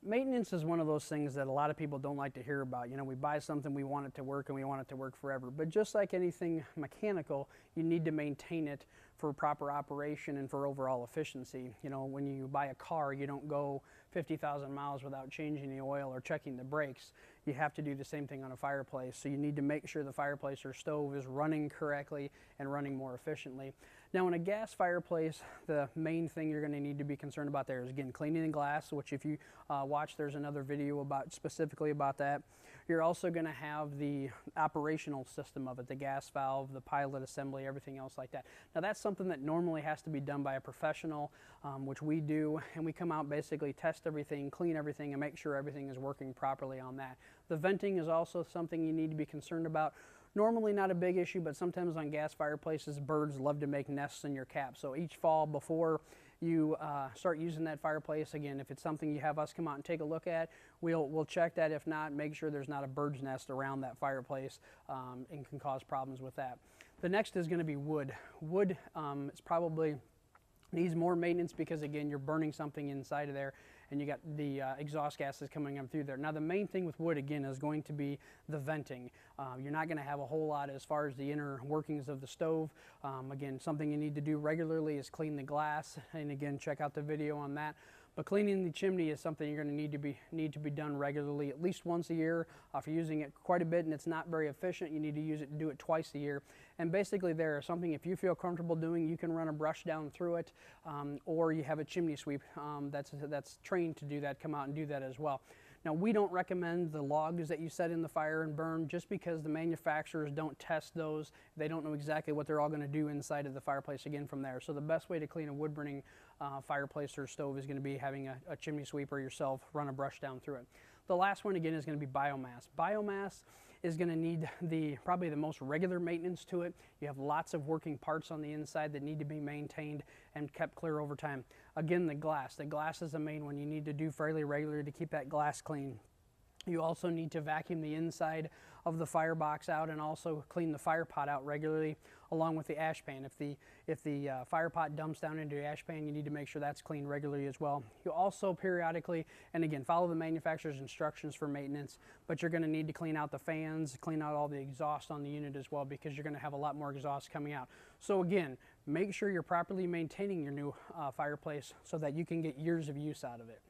Maintenance is one of those things that a lot of people don't like to hear about. You know, we buy something, we want it to work, and we want it to work forever. But just like anything mechanical, you need to maintain it for proper operation and for overall efficiency. You know, when you buy a car, you don't go 50,000 miles without changing the oil or checking the brakes. You have to do the same thing on a fireplace. So you need to make sure the fireplace or stove is running correctly and running more efficiently. Now, in a gas fireplace, the main thing you're going to need to be concerned about there is, again, cleaning the glass, which if you watch, there's another video about specifically about that. You're also going to have the operational system of it, the gas valve, the pilot assembly, everything else like that. Now, that's something that normally has to be done by a professional, which we do, and we come out, basically test everything, clean everything, and make sure everything is working properly on that. The venting is also something you need to be concerned about. Normally not a big issue, but sometimes on gas fireplaces, birds love to make nests in your cap. So each fall, before you start using that fireplace, again, if it's something you have us come out and take a look at, we'll check that. If not, make sure there's not a bird's nest around that fireplace and can cause problems with that. The next is going to be wood. Wood is probably needs more maintenance because, again, you're burning something inside of there and you got the exhaust gases coming up through there. Now, the main thing with wood, again, is going to be the venting. You're not going to have a whole lot as far as the inner workings of the stove. Again, something you need to do regularly is clean the glass, and again, check out the video on that. But cleaning the chimney is something you're going to need to be done regularly, at least once a year. If you're using it quite a bit and it's not very efficient, you need to do it twice a year. And basically, there is something, if you feel comfortable doing, you can run a brush down through it, or you have a chimney sweep that's trained to do that. Come out and do that as well. Now, we don't recommend the logs that you set in the fire and burn, just because the manufacturers don't test those. They don't know exactly what they're all going to do inside of the fireplace again from there. So the best way to clean a wood burning fireplace or stove is going to be having a chimney sweeper yourself run a brush down through it. The last one, again, is going to be biomass. Biomass is going to need probably the most regular maintenance to it. You have lots of working parts on the inside that need to be maintained and kept clear over time. Again, the glass. The glass is the main one you need to do fairly regularly to keep that glass clean. You also need to vacuum the inside of the firebox out and also clean the fire pot out regularly, along with the ash pan. If the fire pot dumps down into the ash pan, you need to make sure that's cleaned regularly as well. You also periodically, and again, follow the manufacturer's instructions for maintenance, but you're going to need to clean out the fans, clean out all the exhaust on the unit as well, because you're going to have a lot more exhaust coming out. So again, make sure you're properly maintaining your new fireplace so that you can get years of use out of it.